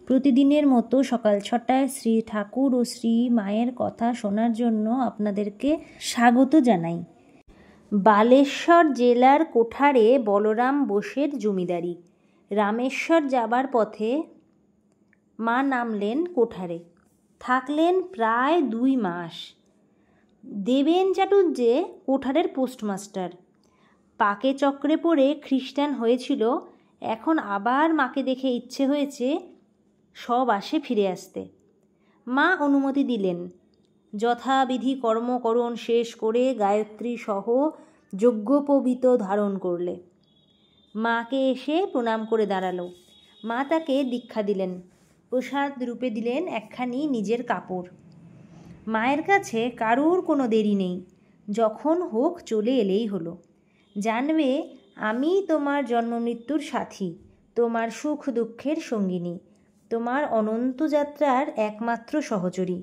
প্রতিদিনের মতো সকাল 6টায় শ্রী ঠাকুর ও শ্রী মায়ের কথা শোনার জন্য আপনাদেরকে স্বাগত জানাই। বালেশ্বর জেলার কোঠারে বলরাম বোসের জমিদারি। রামেশ্বর যাবার পথে মা নামলেন কোঠারে। থাকলেন প্রায় 2 মাস। দেবেন চাটুর্যে কোঠারের পোস্টমাস্টার। পাকে চক্রে পড়ে খ্রিস্টান হয়েছিল, এখন আবার মাকে দেখে ইচ্ছে হয়েছে সব আসে ফিরে আসতে। মা অনুমতি দিলেন। যথাবিধি কর্মকরণ শেষ করে গায়ত্রী সহ যজ্ঞোপবীত ধারণ করলে। মাকে এসে প্রণাম করে দাঁড়ালো। মা তাকে দীক্ষা দিলেন। প্রসাদ রূপে দিলেন একখানি নিজের কাপড়। মায়ের কাছে কারুর কোনো দেরি নেই, যখন হোক চলে এলেই হলো। জানবে আমি তোমার জন্মমৃত্যুর সাথী, তোমার সুখ দুঃখের সঙ্গিনী, তোমার অনন্ত যাত্রার একমাত্র সহচরী।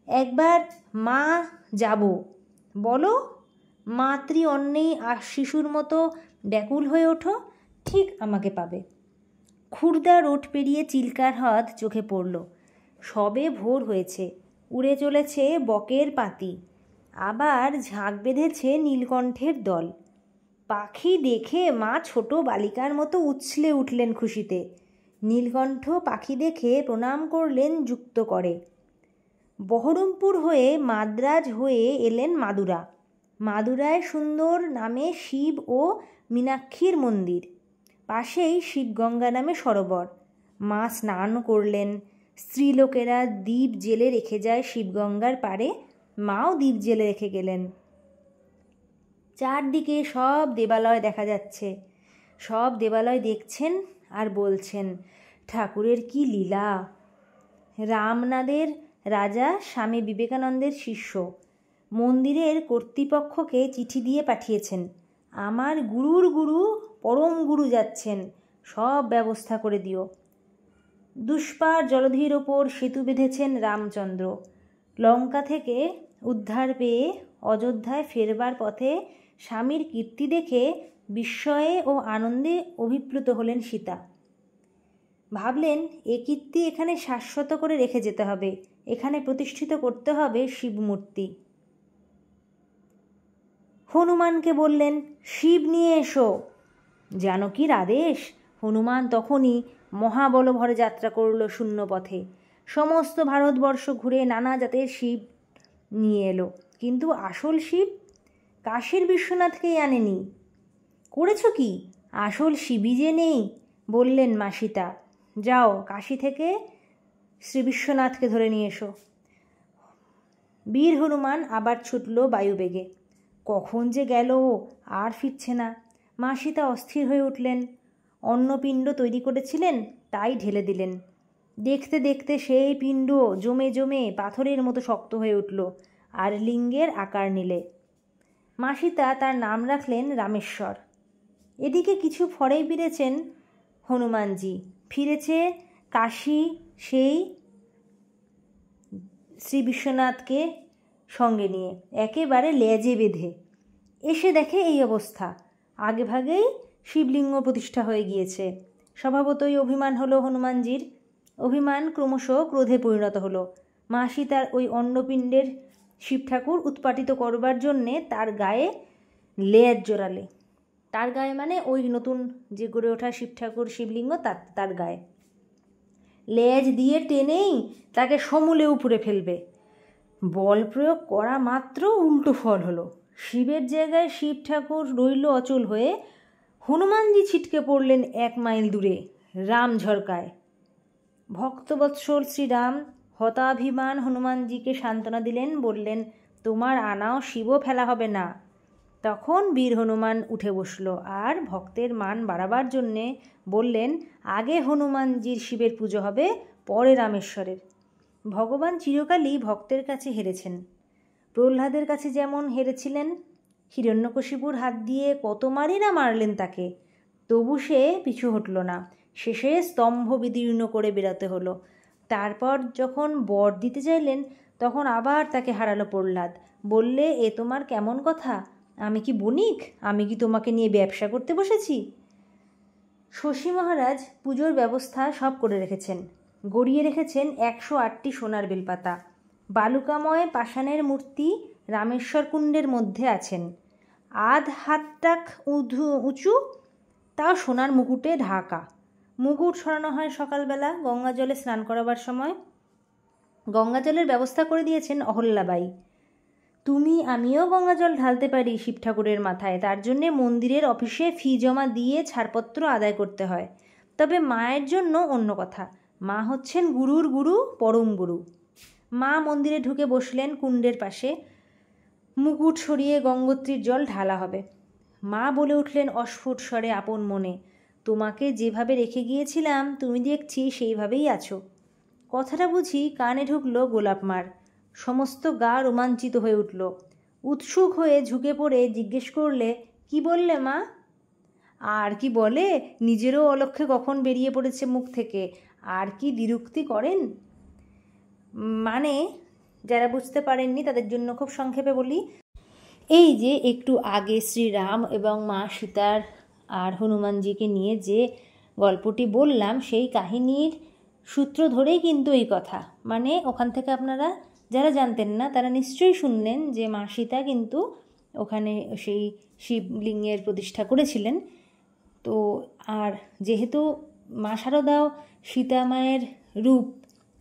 একবার মা যাব বলো, মাতৃ অন্নেই আর শিশুর মতো ব্যাকুল হয়ে ওঠো, ঠিক আমাকে পাবে। খুর্দা রোড পেরিয়ে চিল্কার হ্রদ চোখে পড়ল। সবে ভোর হয়েছে, উড়ে চলেছে বকের পাতি, আবার ঝাঁক বেঁধেছে নীলকণ্ঠের দল। পাখি দেখে মা ছোট বালিকার মতো উছলে উঠলেন খুশিতে। নীলকণ্ঠ পাখি দেখে প্রণাম করলেন যুক্ত করে। বহরমপুর হয়ে মাদ্রাজ হয়ে এলেন মাদুরা। মাদুরায় সুন্দর নামে শিব ও মীনাক্ষীর মন্দির, পাশেই শিবগঙ্গা নামে সরোবর। মা স্নান করলেন। স্ত্রীলোকেরা দ্বীপ জেলে রেখে যায় শিবগঙ্গার পাড়ে, মাও দ্বীপ জেলে রেখে গেলেন। চারদিকে সব দেবালয় দেখা যাচ্ছে। সব দেবালয় দেখছেন আর বলছেন, ঠাকুরের কি লীলা। রামনাদের রাজা স্বামী বিবেকানন্দের শিষ্য মন্দিরের কর্তৃপক্ষকে চিঠি দিয়ে পাঠিয়েছেন, আমার গুরুর গুরু পরম গুরু যাচ্ছেন, সব ব্যবস্থা করে দিও। দুষ্পার জলধির ওপর সেতু বেঁধেছেন রামচন্দ্র। লঙ্কা থেকে উদ্ধার পেয়ে অযোধ্যায় ফেরবার পথে স্বামীর কীর্তি দেখে বিস্ময়ে ও আনন্দে অভিপ্লুত হলেন সীতা। ভাবলেন এ কীর্তি এখানে শাশ্বত করে রেখে যেতে হবে, এখানে প্রতিষ্ঠিত করতে হবে শিবমূর্তি। হনুমানকে বললেন, শিব নিয়ে এসো। জানকীর আদেশ। হনুমান তখনই মহাবলভরে যাত্রা করল শূন্য পথে। সমস্ত ভারতবর্ষ ঘুরে নানা জাতের শিব নিয়ে এলো, কিন্তু আসল শিব কাশীর বিশ্বনাথকেই আনেনি। করেছ কি? আসল শিবই যে নেই, বললেন মা সীতা। যাও কাশী থেকে শ্রী বিশ্বনাথকে ধরে নিয়ে এসো। বীর হনুমান আবার ছুটল বায়ুবেগে। কখন যে গেল আর ফিরছে না। মা সীতা অস্থির হয়ে উঠলেন। অন্নপিণ্ড তৈরি করেছিলেন, তাই ঢেলে দিলেন। দেখতে দেখতে সেই পিণ্ড জমে জমে পাথরের মতো শক্ত হয়ে উঠল আর লিঙ্গের আকার নিলে। মা সীতা তার নাম রাখলেন রামেশ্বর। এদিকে কিছু ফরেই ফিরেছেন হনুমানজি, ফিরেছে কাশী সেই শ্রী বিশ্বনাথকে সঙ্গে নিয়ে, একেবারে লেজে বেঁধে। এসে দেখে এই অবস্থা। আগেভাগেই শিবলিঙ্গ প্রতিষ্ঠা হয়ে গিয়েছে। স্বভাবতই অভিমান হলো হনুমানজির। অভিমান ক্রমশ ক্রোধে পরিণত হলো। মা সীতার ওই অন্নপিণ্ডের শিব ঠাকুর উৎপাটিত করবার জন্যে তার গায়ে লেজ জোড়ালে। তার গায়ে মানে ওই নতুন যে গড়ে ওঠা শিব ঠাকুর শিবলিঙ্গ তার গায়ে লেজ দিয়ে টেনেই তাকে সমূলে উপড়ে ফেলবে। বল প্রয়োগ করা মাত্র উল্টো ফল হলো। শিবের জায়গায় শিব ঠাকুর রইল অচল হয়ে। হনুমানজি ছিটকে পড়লেন 1 মাইল দূরে রাম ঝরকায়। ভক্তবৎসল শ্রীরাম হতাভিমান হনুমানজিকে সান্ত্বনা দিলেন, বললেন, তোমার আনাও শিবও ফেলা হবে না। তখন বীর হনুমান উঠে বসল আর ভক্তের মান বাড়াবার জন্যে বললেন, আগে হনুমানজির শিবের পুজো হবে, পরে রামেশ্বরের। ভগবান চিরকালই ভক্তের কাছে হেরেছেন। প্রহ্লাদের কাছে যেমন হেরেছিলেন। হিরণ্যকশিপুর হাত দিয়ে কত মারিনা মারলেন তাকে, তবু সে পিছু হটল না। শেষে স্তম্ভ বিদীর্ণ করে বেরোতে হলো। তারপর যখন বর দিতে চাইলেন, তখন আবার তাকে হারালো প্রহ্লাদ। বললে, এ তোমার কেমন কথা? আমি কি বণিক? আমি কি তোমাকে নিয়ে ব্যবসা করতে বসেছি? শশী মহারাজ পুজোর ব্যবস্থা সব করে রেখেছেন। গড়িয়ে রেখেছেন 108টি সোনার বেলপাতা। বালুকাময় পাষাণের মূর্তি রামেশ্বর কুণ্ডের মধ্যে আছেন। আধ হাতটাক উঁচু, তাও সোনার মুকুটে ঢাকা। মুকুট সরানো হয় সকালবেলা গঙ্গা জলে স্নান করাবার সময়। গঙ্গা জলের ব্যবস্থা করে দিয়েছেন অহল্যাবাই। তুমি আমিও গঙ্গা জল ঢালতে পারি শিব ঠাকুরের মাথায়, তার জন্যে মন্দিরের অফিসে ফি জমা দিয়ে ছাড়পত্র আদায় করতে হয়। তবে মায়ের জন্য অন্য কথা, মা হচ্ছেন গুরুর গুরু, পরম গুরু। মা মন্দিরে ঢুকে বসলেন কুণ্ডের পাশে। মুকুট সরিয়ে গঙ্গোত্রীর জল ঢালা হবে। মা বলে উঠলেন অস্ফুট স্বরে আপন মনে, তোমাকে যেভাবে রেখে গিয়েছিলাম তুমি দেখছি সেইভাবেই আছো। কথাটা বুঝি কানে ঢুকলো গোলাপ মার। সমস্ত গা রোমাঞ্চিত হয়ে উঠল। উৎসুক হয়ে ঝুঁকে পড়ে জিজ্ঞেস করলে, কি বললে মা? আর কি বলে, নিজেরও অলক্ষ্যে কখন বেরিয়ে পড়েছে মুখ থেকে, আর কি দ্বিরুক্তি করেন। মানে যারা বুঝতে পারেননি তাদের জন্য খুব সংক্ষেপে বলি, এই যে একটু আগে শ্রীরাম এবং মা সীতার আর হনুমানজিকে নিয়ে যে গল্পটি বললাম, সেই কাহিনীর সূত্র ধরেই কিন্তু এই কথা। মানে ওখান থেকে আপনারা যারা জানতেন না তারা নিশ্চয়ই শুনলেন যে মা সীতা কিন্তু ওখানে সেই শিবলিঙ্গের প্রতিষ্ঠা করেছিলেন। তো আর যেহেতু মা শারদাও সীতা মায়ের রূপ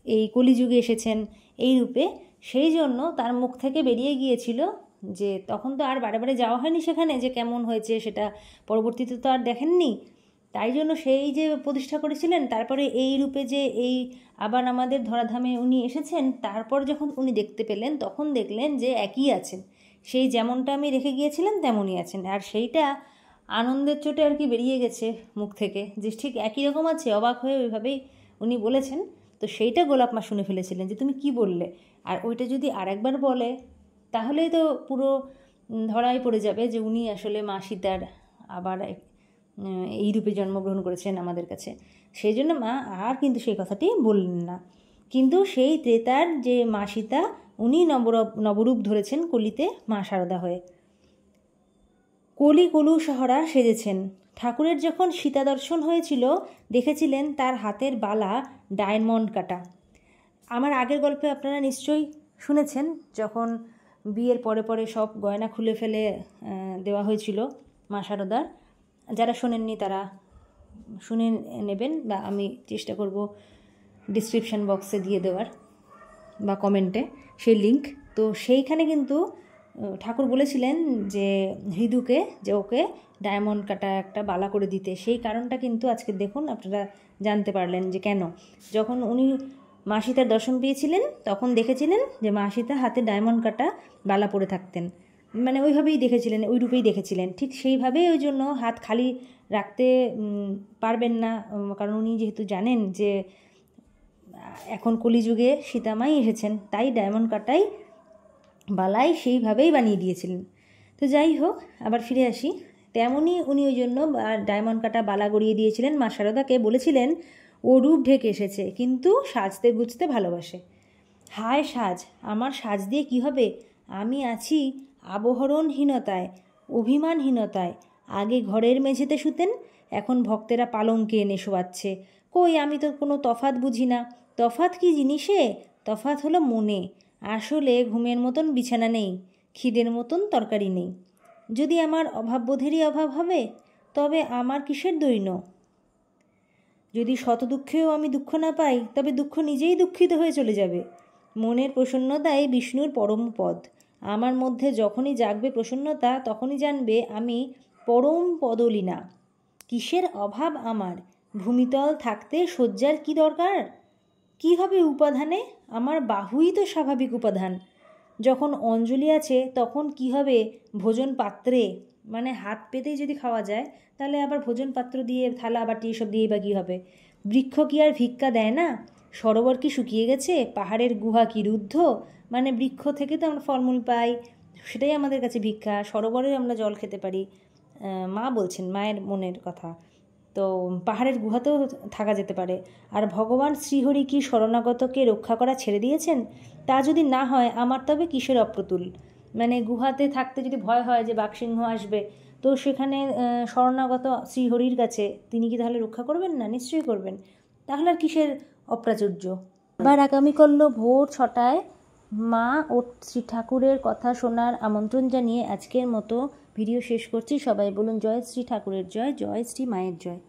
এই কলিযুগে এসেছেন এই রূপে, সেই জন্য তার মুখ থেকে বেরিয়ে গিয়েছিল যে তখন তো আর বারে বারে যাওয়া হয়নি সেখানে, যে কেমন হয়েছে সেটা পরবর্তীতে তো আর দেখেননি, তাই জন্য সেই যে প্রতিষ্ঠা করেছিলেন তারপরে এই রূপে যে এই আবার আমাদের ধরাধামে উনি এসেছেন, তারপর যখন উনি দেখতে পেলেন তখন দেখলেন যে একই আছেন, সেই যেমনটা আমি রেখে গিয়েছিলাম তেমনই আছেন। আর সেইটা আনন্দের চোটে আর কি বেরিয়ে গেছে মুখ থেকে যে ঠিক একই রকম আছে, অবাক হয়ে ওইভাবেই উনি বলেছেন। তো সেইটা গোলাপ মা শুনে ফেলেছিলেন যে তুমি কি বললে, আর ওইটা যদি আরেকবার বলে তাহলেই তো পুরো ধরাই পড়ে যাবে যে উনি আসলে মা সীতার আবার এই রূপে জন্মগ্রহণ করেছেন আমাদের কাছে। সেই জন্য মা আর কিন্তু সেই কথাটি বললেন না। কিন্তু সেই ত্রেতার যে মা সীতা উনি নবরূপ ধরেছেন কলিতে মা শারদা হয়ে। কলি কলু সহরা সেজেছেন। ঠাকুরের যখন সীতা দর্শন হয়েছিল দেখেছিলেন তার হাতের বালা ডায়মন্ড কাটা। আমার আগের গল্পে আপনারা নিশ্চয়ই শুনেছেন, যখন বিয়ের পরে পরে সব গয়না খুলে ফেলে দেওয়া হয়েছিল মা শারদার। যারা শোনেননি তারা শুনে নেবেন, বা আমি চেষ্টা করব ডিসক্রিপশান বক্সে দিয়ে দেওয়ার বা কমেন্টে সেই লিঙ্ক। তো সেইখানে কিন্তু ঠাকুর বলেছিলেন যে হৃদুকে যে ওকে ডায়মন্ড কাটা একটা বালা করে দিতে। সেই কারণটা কিন্তু আজকে দেখুন আপনারা জানতে পারলেন যে কেন। যখন উনি মা সীতার দর্শন পেয়েছিলেন তখন দেখেছিলেন যে মা সীতা হাতে ডায়মন্ড কাটা বালা পরে থাকতেন, মানে ওইভাবেই দেখেছিলেন, ওই রূপেই দেখেছিলেন। ঠিক সেইভাবেই ওই জন্য হাত খালি রাখতে পারবেন না, কারণ উনি যেহেতু জানেন যে এখন কলিযুগে সীতামাই এসেছেন, তাই ডায়মন্ড কাটাই বালাই সেইভাবেই বানিয়ে দিয়েছিলেন। তো যাই হোক, আবার ফিরে আসি। তেমনই উনি ওই জন্য ডায়মন্ড কাটা বালা গড়িয়ে দিয়েছিলেন মা শারদাকে, বলেছিলেন ও রূপ ঢেকে এসেছে কিন্তু সাজতে গুজতে ভালোবাসে। হায় সাজ, আমার সাজ দিয়ে কী হবে? আমি আছি আবহরণহীনতায়, অভিমানহীনতায়। আগে ঘরের মেঝেতে শুতেন, এখন ভক্তেরা পালঙ্কে এনে শোয়াচ্ছে। কই, আমি তো কোনো তফাৎ বুঝি না। তফাৎ কী জিনিসে? তফাৎ হলো মনে। আসলে ঘুমের মতন বিছানা নেই, খিদের মতন তরকারি নেই। যদি আমার অভাববোধেরই অভাব হবে, তবে আমার কিসের দৈন্য? যদি শত দুঃখেও আমি দুঃখ না পাই, তবে দুঃখ নিজেই দুঃখিত হয়ে চলে যাবে। মনের প্রসন্নতাই বিষ্ণুর পরম পদ। আমার মধ্যে যখনই জাগবে প্রসন্নতা, তখনই জানবে আমি পরম পদলীনা। কিসের অভাব আমার? ভূমিতল থাকতে শয্যার কি দরকার? কি হবে উপাদানে? আমার বাহুই তো স্বাভাবিক উপাদান। যখন অঞ্জলি আছে তখন কি হবে ভোজন পাত্রে? মানে হাত পেতেই যদি খাওয়া যায়, তাহলে আবার ভোজন পাত্র দিয়ে থালা বাটি এসব দিয়েই বা কী হবে? বৃক্ষ কি আর ভিক্ষা দেয় না? সরোবর কি শুকিয়ে গেছে? পাহাড়ের গুহা কি রুদ্ধ? মানে বৃক্ষ থেকে তো আমরা ফলমূল পাই, সেটাই আমাদের কাছে ভিক্ষা। সরোবরে আমরা জল খেতে পারি। মা বলছেন, মায়ের মনের কথা। তো পাহাড়ের গুহাতেও থাকা যেতে পারে। আর ভগবান শ্রীহরি কি শরণাগতকে রক্ষা করা ছেড়ে দিয়েছেন? তা যদি না হয় আমার তবে কিসের অপ্রতুল? মানে গুহাতে থাকতে যদি ভয় হয় যে বাঘসিংহ আসবে, তো সেখানে শরণাগত শ্রীহরির কাছে তিনি কি তাহলে রক্ষা করবেন না? নিশ্চয়ই করবেন। তাহলে আর কিসের অপ্রাচুর্য। আবার আগামীকাল ভোর 6টায় মা ও শ্রী ঠাকুরের কথা শোনার আমন্ত্রণ জানিয়ে আজকের মতো ভিডিও শেষ করছি। সবাই বলুন জয় শ্রী ঠাকুরের জয়, জয় শ্রী মায়ের জয়।